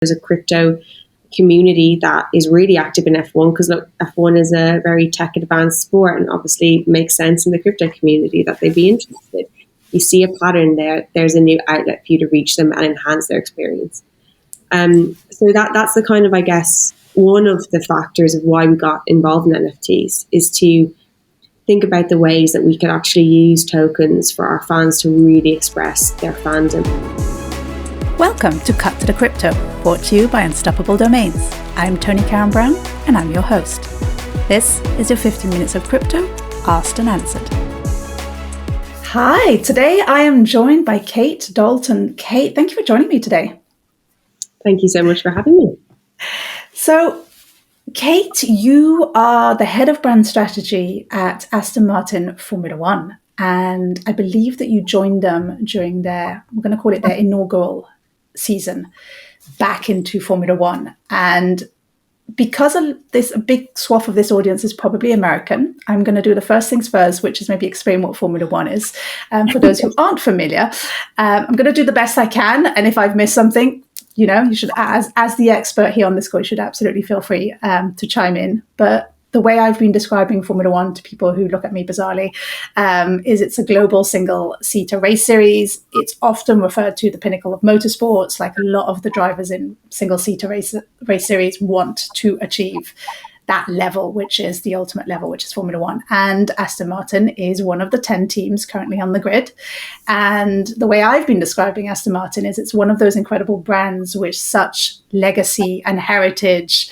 there's a crypto community that is really active in F1, because look, F1 is a very tech advanced sport, and obviously it makes sense in the crypto community that they'd be interested. You see a pattern there, there's a new outlet for you to reach them and enhance their experience. So that's the kind of, I guess, one of the factors of why we got involved in NFTs, is to think about the ways that we could actually use tokens for our fans to really express their fandom. Welcome to Cut to the Crypto, brought to you by Unstoppable Domains. I'm Tony Karen Brown, and I'm your host. This is your 15 minutes of crypto, asked and answered. Hi, today I am joined by Kate Dalton. Kate, thank you for joining me today. Thank you so much for having me. So, Kate, you are the head of brand strategy at Aston Martin Formula One. And I believe that you joined them during their inaugural season back into Formula One. And because of this, a big swath of this audience is probably American, I'm going to do the first things first, which is maybe explain what Formula One is. For those who aren't familiar, I'm going to do the best I can. And if I've missed something, you should, as the expert here on this call, you should absolutely feel free to chime in. But the way I've been describing Formula One to people who look at me bizarrely is it's a global single-seater race series. It's often referred to the pinnacle of motorsports. Like a lot of the drivers in single-seater race series want to achieve that level, which is the ultimate level, which is Formula One. And Aston Martin is one of the 10 teams currently on the grid. And the way I've been describing Aston Martin is it's one of those incredible brands with such legacy and heritage.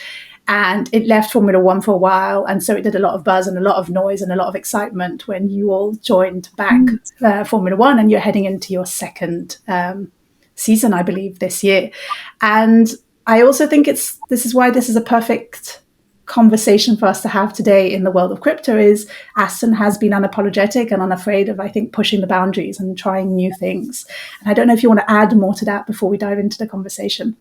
And it left Formula One for a while. And so it did a lot of buzz and a lot of noise and a lot of excitement when you all joined back Formula One, and you're heading into your second season, I believe, this year. And I also think this is why this is a perfect conversation for us to have today in the world of crypto. Is Aston has been unapologetic and unafraid of, I think, pushing the boundaries and trying new things. And I don't know if you want to add more to that before we dive into the conversation.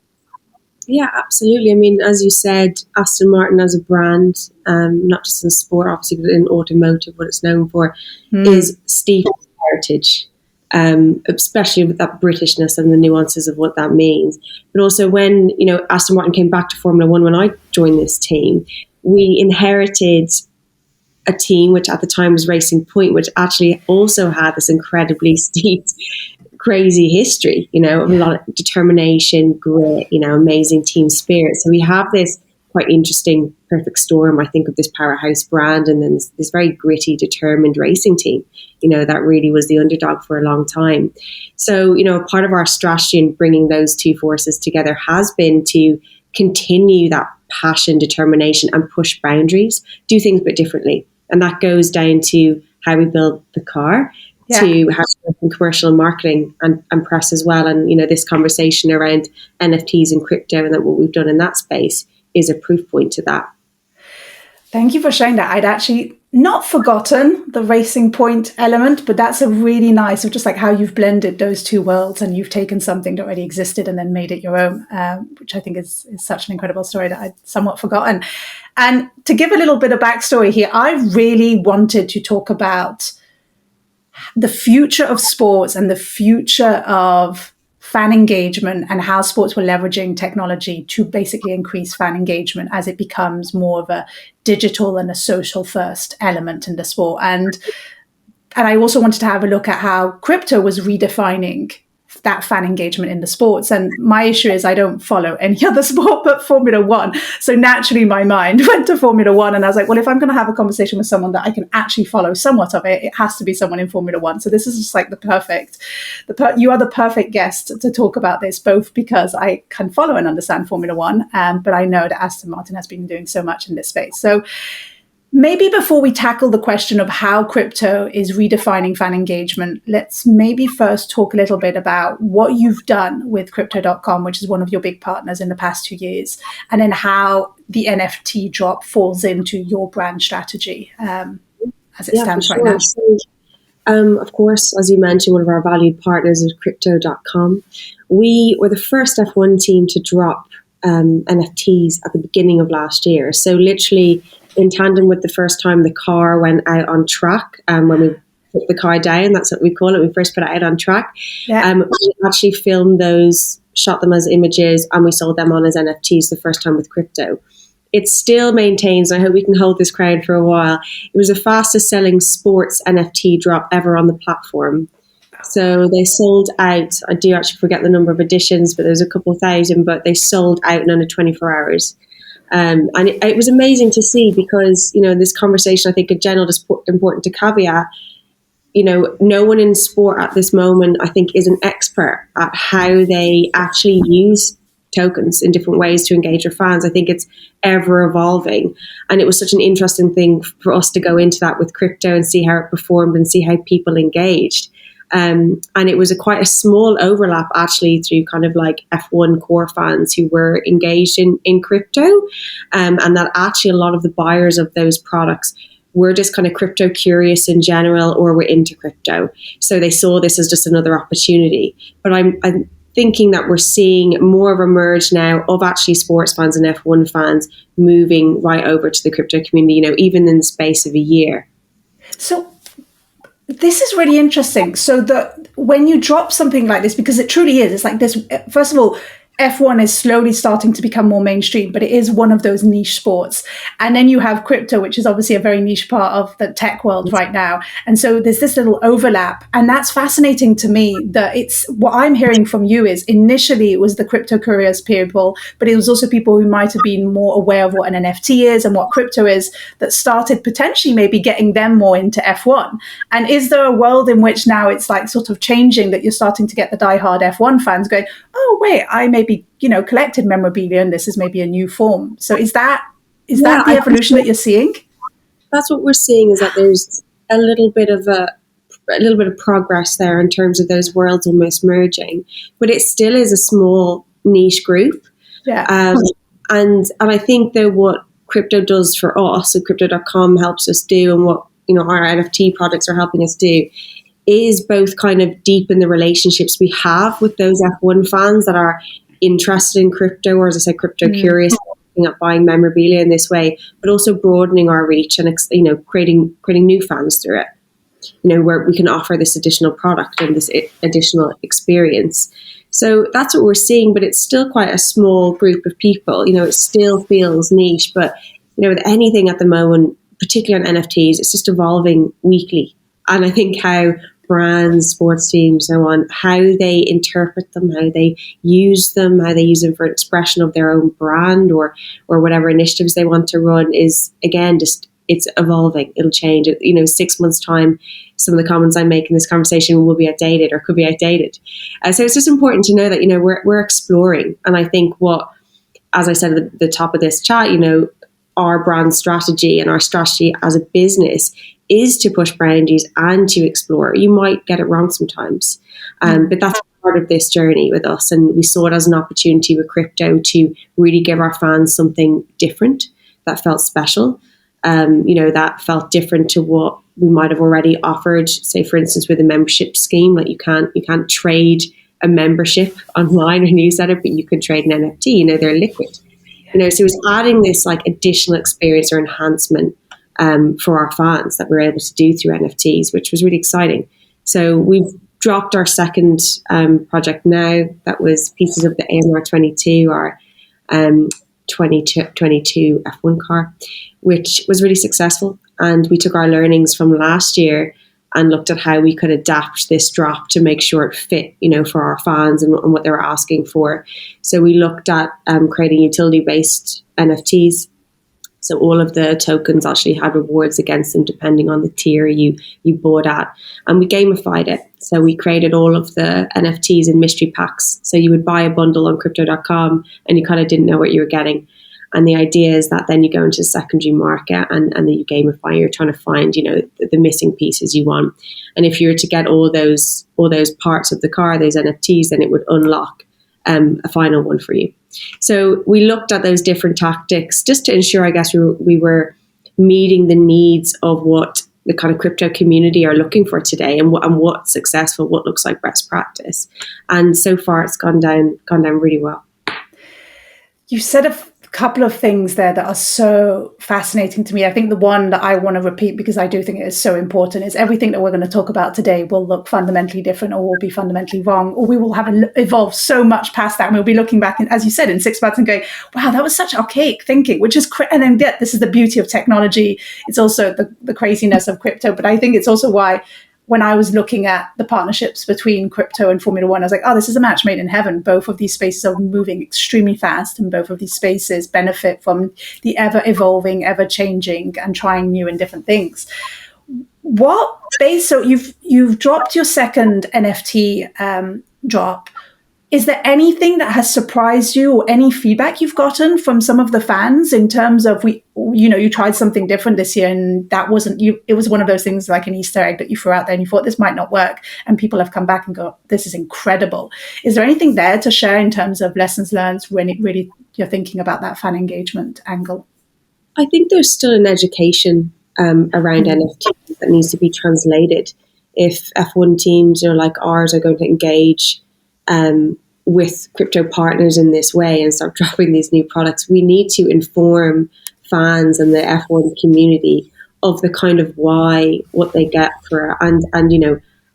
Yeah, absolutely. I mean, as you said, Aston Martin as a brand, not just in sport, obviously, but in automotive, what it's known for is steeped in heritage, especially with that Britishness and the nuances of what that means. But also when, Aston Martin came back to Formula One, when I joined this team, we inherited a team which at the time was Racing Point, which actually also had this incredibly steeped, crazy history, a lot of determination, grit, amazing team spirit. So we have this quite interesting perfect storm, I think, of this powerhouse brand and then this very gritty, determined racing team, that really was the underdog for a long time. So, part of our strategy in bringing those two forces together has been to continue that passion, determination, and push boundaries, do things but differently. And that goes down to how we build the car, to how we work in commercial and marketing and press as well. And, this conversation around NFTs and crypto and that what we've done in that space is a proof point to that. Thank you for sharing that. I'd actually not forgotten the Racing Point element, but that's a really nice, just like how you've blended those two worlds and you've taken something that already existed and then made it your own, which I think is such an incredible story that I'd somewhat forgotten. And to give a little bit of backstory here, I really wanted to talk about the future of sports and the future of fan engagement and how sports were leveraging technology to basically increase fan engagement as it becomes more of a digital and a social first element in the sport. And I also wanted to have a look at how crypto was redefining that fan engagement in the sports. And my issue is I don't follow any other sport but Formula One. So naturally my mind went to Formula One, and I was like, well, if I'm going to have a conversation with someone that I can actually follow somewhat of it, it has to be someone in Formula One. So this is just like you are the perfect guest to talk about this, both because I can follow and understand Formula One, but I know that Aston Martin has been doing so much in this space. So maybe before we tackle the question of how crypto is redefining fan engagement, let's maybe first talk a little bit about what you've done with Crypto.com, which is one of your big partners in the past 2 years, and then how the NFT drop falls into your brand strategy as it stands right now. So, of course, as you mentioned, one of our valued partners is Crypto.com. We were the first F1 team to drop NFTs at the beginning of last year. So literally in tandem with the first time the car went out on track, when we put the car down, that's what we call it, we first put it out on track. We actually filmed those shot them as images, and we sold them on as NFTs the first time with crypto. It still maintains, and I hope we can hold this crowd for a while, it was the fastest selling sports NFT drop ever on the platform. So they sold out, I do actually forget the number of editions, but there's a couple thousand, but they sold out in under 24 hours. And it was amazing to see because, this conversation, I think in general, is important to caveat, no one in sport at this moment, I think, is an expert at how they actually use tokens in different ways to engage with fans. I think it's ever evolving. And it was such an interesting thing for us to go into that with crypto and see how it performed and see how people engaged. And it was quite a small overlap actually through kind of like F1 core fans who were engaged in crypto. And that actually a lot of the buyers of those products were just kind of crypto curious in general, or were into crypto. So they saw this as just another opportunity. But I'm thinking that we're seeing more of a merge now of actually sports fans and F1 fans moving right over to the crypto community, even in the space of a year. So this is really interesting. So when you drop something like this, because it truly is, it's like this, first of all, F1 is slowly starting to become more mainstream, but it is one of those niche sports. And then you have crypto, which is obviously a very niche part of the tech world right now. And so there's this little overlap. And that's fascinating to me that it's what I'm hearing from you is initially it was the crypto curious people, but it was also people who might have been more aware of what an NFT is and what crypto is that started potentially maybe getting them more into F1. And is there a world in which now it's like sort of changing that you're starting to get the diehard F1 fans going, oh, wait, I maybe collected memorabilia and this is maybe a new form. So is that the evolution that you're seeing? That's what we're seeing, is that there's a little bit of progress there in terms of those worlds almost merging, but it still is a small niche group. Yeah. And I think that what crypto does for us, and crypto.com helps us do, and what our NFT products are helping us do, is both kind of deepen the relationships we have with those F1 fans that are interested in crypto, or as I said, crypto curious, looking at buying memorabilia in this way, but also broadening our reach and creating new fans through it. Where we can offer this additional product and this additional experience. So that's what we're seeing, but it's still quite a small group of people. It still feels niche, but with anything at the moment, particularly on NFTs, it's just evolving weekly. And I think how brands, sports teams, so on, how they interpret them, how they use them for an expression of their own brand or whatever initiatives they want to run is, again, just, it's evolving. It'll change. 6 months' time, some of the comments I make in this conversation will be outdated or could be outdated. So it's just important to know that, we're exploring. And I think as I said at the top of this chat, our brand strategy and our strategy as a business is to push boundaries and to explore. You might get it wrong sometimes, but that's part of this journey with us. And we saw it as an opportunity with crypto to really give our fans something different that felt special, that felt different to what we might have already offered, say, for instance, with a membership scheme. Like you can't trade a membership online or newsletter, but you can trade an NFT, they're liquid. So it was adding this like additional experience or enhancement for our fans that we're able to do through NFTs, which was really exciting. So we've dropped our second project now. That was pieces of the AMR 22, our 2022 F1 car, which was really successful. And we took our learnings from last year and looked at how we could adapt this drop to make sure it fit, for our fans and what they were asking for. So we looked at creating utility-based NFTs. So all of the tokens actually had rewards against them depending on the tier you bought at. And we gamified it. So we created all of the NFTs in mystery packs. So you would buy a bundle on crypto.com and you kind of didn't know what you were getting. And the idea is that then you go into the secondary market and then you gamify. You're trying to find, the missing pieces you want. And if you were to get all those parts of the car, those NFTs, then it would unlock a final one for you. So we looked at those different tactics just to ensure, I guess, we were meeting the needs of what the kind of crypto community are looking for today and what's successful, what looks like best practice. And so far it's gone down really well. You said couple of things there that are so fascinating to me. I think the one that I want to repeat, because I do think it is so important, is everything that we're going to talk about today will look fundamentally different, or will be fundamentally wrong, or we will have evolved so much past that. And we'll be looking back, as you said, in 6 months and going, wow, that was such archaic thinking, which is, and then this is the beauty of technology. It's also the craziness of crypto. But I think it's also why, when I was looking at the partnerships between crypto and Formula One, I was like, oh, this is a match made in heaven. Both of these spaces are moving extremely fast, and both of these spaces benefit from the ever evolving, ever changing, and trying new and different things. So you've dropped your second NFT drop. Is there anything that has surprised you, or any feedback you've gotten from some of the fans in terms of, you tried something different this year and that wasn't you? It was one of those things like an Easter egg that you threw out there and you thought this might not work, and people have come back and go, this is incredible. Is there anything there to share in terms of lessons learned when it really you're thinking about that fan engagement angle? I think there's still an education around NFTs that needs to be translated. If F1 teams, like ours, are going to engage with crypto partners in this way and start dropping these new products, we need to inform fans and the F1 community of the kind of why, what they get for, and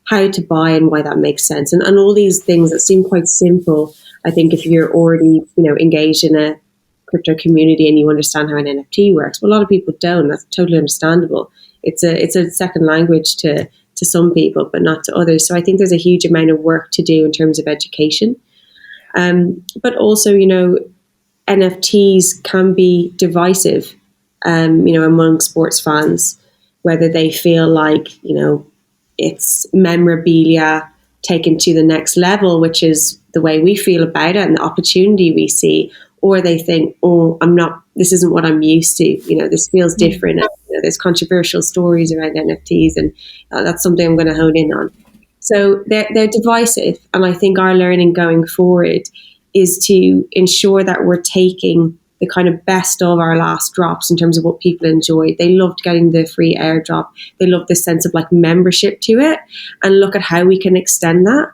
how to buy and why that makes sense, and all these things that seem quite simple. I think if you're already engaged in a crypto community and you understand how an NFT works, but a lot of people don't. That's totally understandable. It's a second language to some people, but not to others. So I think there's a huge amount of work to do in terms of education. But also, NFTs can be divisive, among sports fans, whether they feel like, it's memorabilia taken to the next level, which is the way we feel about it and the opportunity we see, or they think, oh, this isn't what I'm used to. This feels different. There's controversial stories around NFTs, and that's something I'm going to hone in on. So they're divisive. And I think our learning going forward is to ensure that we're taking the kind of best of our last drops in terms of what people enjoyed. They loved getting the free airdrop. They loved the sense of like membership to it, and look at how we can extend that.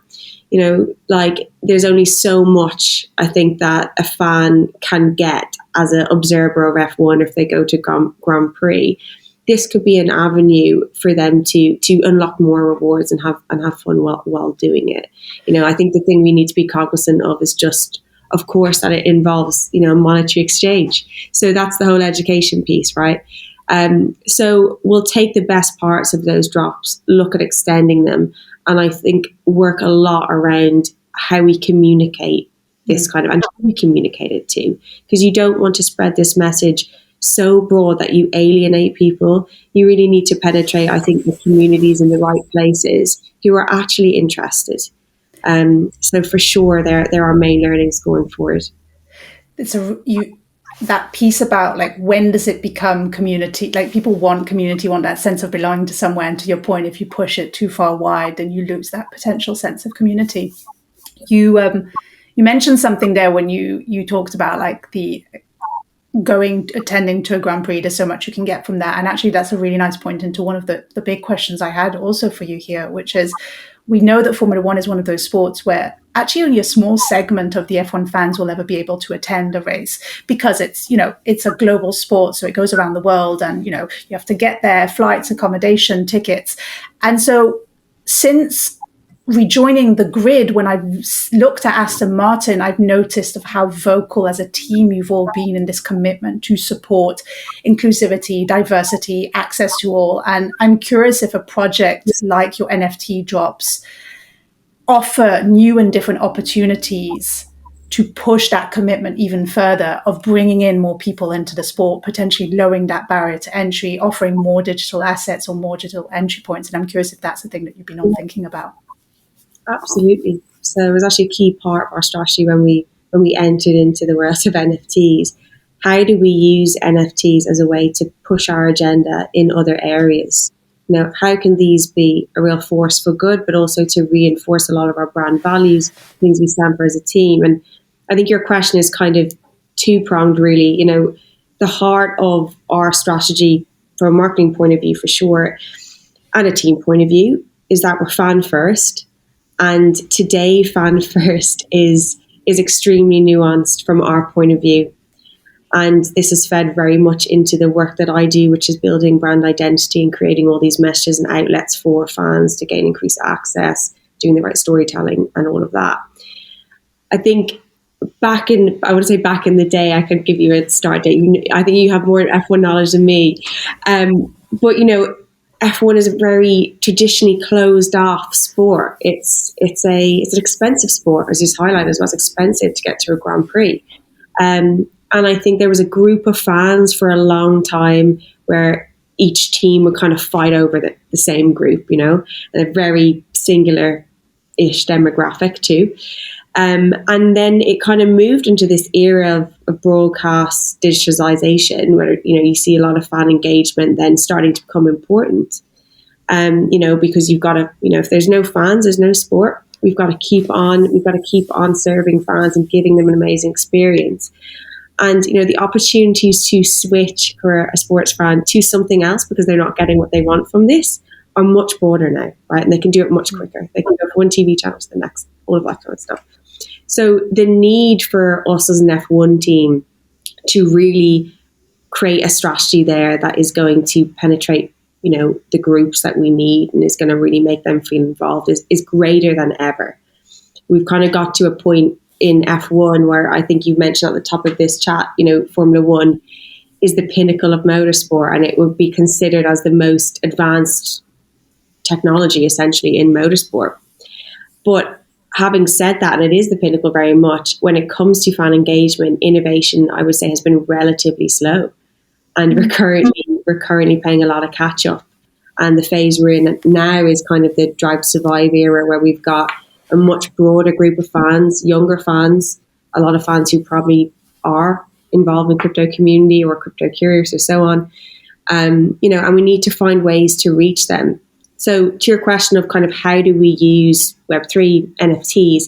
There's only so much I think that a fan can get as an observer of F1 if they go to Grand Prix. This could be an avenue for them to unlock more rewards and have fun while doing it. I think the thing we need to be cognizant of is just, of course, that it involves, monetary exchange. So that's the whole education piece, right? So we'll take the best parts of those drops, look at extending them, and I think work a lot around how we communicate this kind of, and who we communicate it to, because you don't want to spread this message so broad that you alienate people. You really need to penetrate, I think, the communities in the right places who are actually interested. So for sure, there are main learnings going forward. That piece about like, when does it become community? Like, people want community, want that sense of belonging to somewhere. And to your point, if you push it too far wide, then you lose that potential sense of community. You mentioned something there when you talked about like the attending to a Grand Prix. There's so much you can get from that. And actually, that's a really nice point into one of the big questions I had also for you here, which is, we know that Formula One is one of those sports where actually only a small segment of the F1 fans will ever be able to attend a race, because it's a global sport. So it goes around the world, and, you have to get there, flights, accommodation, tickets. And so since rejoining the grid, when I've looked at Aston Martin, I've noticed of how vocal as a team you've all been in this commitment to support inclusivity, diversity, access to all. And I'm curious if a project like your NFT drops offer new and different opportunities to push that commitment even further, of bringing in more people into the sport, potentially lowering that barrier to entry, offering more digital assets or more digital entry points. And I'm curious if that's the thing that you've been all thinking about. Absolutely. So it was actually a key part of our strategy when we entered into the world of NFTs. How do we use NFTs as a way to push our agenda in other areas? How can these be a real force for good, but also to reinforce a lot of our brand values, things we stand for as a team? And I think your question is kind of two-pronged, really. The heart of our strategy from a marketing point of view, for sure, and a team point of view, is that we're fan first. And today, fan first is extremely nuanced from our point of view. And this is fed very much into the work that I do, which is building brand identity and creating all these messages and outlets for fans to gain increased access, doing the right storytelling and all of that. I think back in the day, I could give you a start date. I think you have more F1 knowledge than me. But, F1 is a very traditionally closed off sport. It's an expensive sport, as you highlighted, as well. It's expensive to get to a Grand Prix. And I think there was a group of fans for a long time where each team would kind of fight over the same group, and a very singular-ish demographic too. And then it kind of moved into this era of broadcast digitalization, where you see a lot of fan engagement then starting to become important. Because you've got to, if there's no fans, there's no sport. We've got to keep on serving fans and giving them an amazing experience. And the opportunities to switch for a sports fan to something else because they're not getting what they want from this are much broader now, right? And they can do it much quicker. They can go from one TV channel to the next, all of that kind of stuff. So the need for us as an F1 team to really create a strategy there that is going to penetrate, the groups that we need and is going to really make them feel involved is greater than ever. We've kind of got to a point in F1 where I think you mentioned at the top of this chat, Formula One is the pinnacle of motorsport, and it would be considered as the most advanced technology essentially in motorsport. But having said that, and it is the pinnacle very much, when it comes to fan engagement, innovation, I would say, has been relatively slow. And we're currently playing a lot of catch up. And the phase we're in now is kind of the Drive to Survive era, where we've got a much broader group of fans, younger fans, a lot of fans who probably are involved in crypto community or crypto curious or so on. And we need to find ways to reach them. So to your question of kind of how do we use Web3 NFTs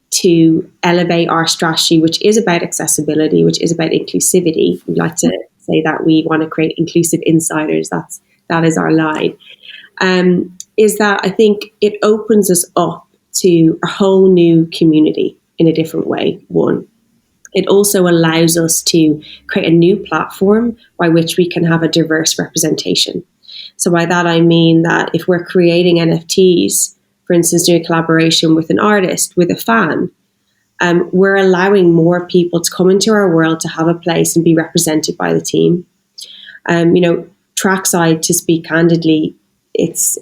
to elevate our strategy, which is about accessibility, which is about inclusivity. We like to say that we want to create inclusive insiders. That is our line. Is that I think it opens us up to a whole new community in a different way. One, it also allows us to create a new platform by which we can have a diverse representation. So by that, I mean that if we're creating NFTs, for instance, doing a collaboration with an artist, with a fan, we're allowing more people to come into our world to have a place and be represented by the team. Trackside, to speak candidly, it's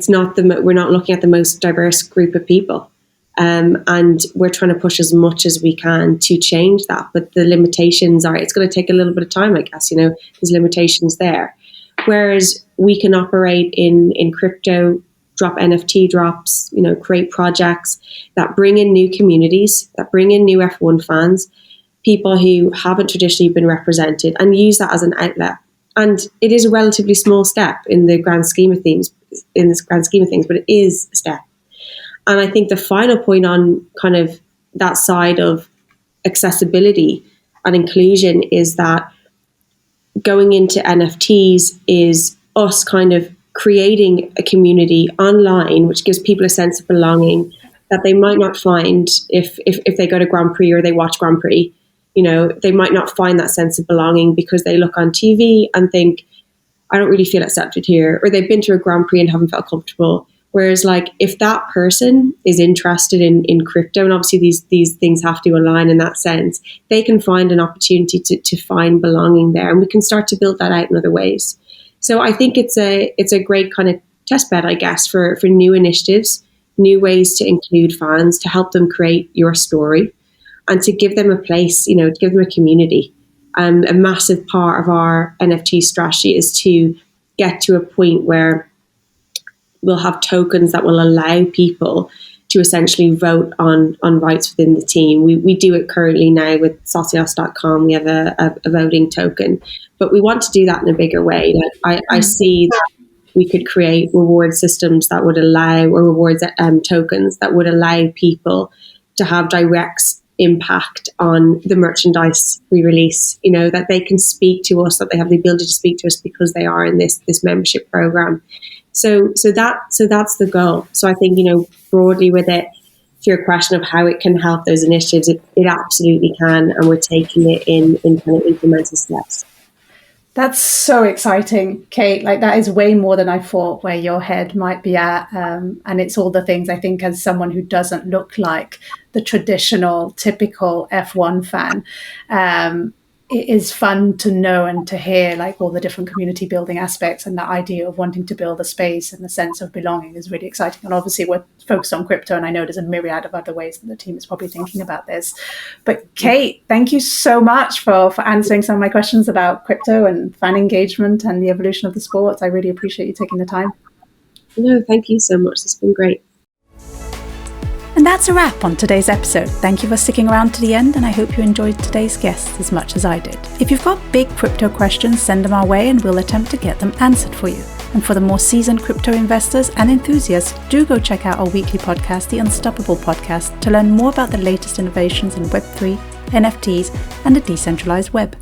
not we're not looking at the most diverse group of people. And we're trying to push as much as we can to change that. But the limitations are, it's going to take a little bit of time, I guess, there's limitations there. Whereas we can operate in crypto, drop NFT drops, create projects that bring in new communities, that bring in new F1 fans, people who haven't traditionally been represented, and use that as an outlet. And it is a relatively small step in the grand scheme of things, but it is a step. And I think the final point on kind of that side of accessibility and inclusion is that going into NFTs is us kind of creating a community online, which gives people a sense of belonging that they might not find if they go to Grand Prix or they watch Grand Prix. They might not find that sense of belonging because they look on TV and think, I don't really feel accepted here, or they've been to a Grand Prix and haven't felt comfortable. Whereas if that person is interested in crypto, and obviously these things have to align in that sense, they can find an opportunity to find belonging there, and we can start to build that out in other ways. So I think it's a great kind of test bed, I guess, for new initiatives, new ways to include fans, to help them create your story, and to give them a place, to give them a community. A massive part of our NFT strategy is to get to a point where we'll have tokens that will allow people to essentially vote on rights within the team. We do it currently now with Socios.com. We have a voting token, but we want to do that in a bigger way. I see that we could create reward systems that would allow, or rewards tokens that would allow people to have direct impact on the merchandise we release, that they can speak to us, that they have the ability to speak to us because they are in this membership program. So that's the goal. So I think, broadly with it, to your question of how it can help those initiatives, it absolutely can, and we're taking it in kind of incremental steps. That's so exciting, Kate. Like, that is way more than I thought where your head might be at. And it's all the things, I think, as someone who doesn't look like the traditional, typical F1 fan, it is fun to know and to hear like all the different community building aspects, and the idea of wanting to build a space and the sense of belonging is really exciting. And obviously we're focused on crypto, and I know there's a myriad of other ways that the team is probably thinking about this. But Kate, thank you so much for answering some of my questions about crypto and fan engagement and the evolution of the sport. I really appreciate you taking the time. No, thank you so much. It's been great. And that's a wrap on today's episode. Thank you for sticking around to the end, and I hope you enjoyed today's guests as much as I did. If you've got big crypto questions, send them our way and we'll attempt to get them answered for you. And for the more seasoned crypto investors and enthusiasts, do go check out our weekly podcast, The Unstoppable Podcast, to learn more about the latest innovations in Web3, NFTs, and the decentralized web.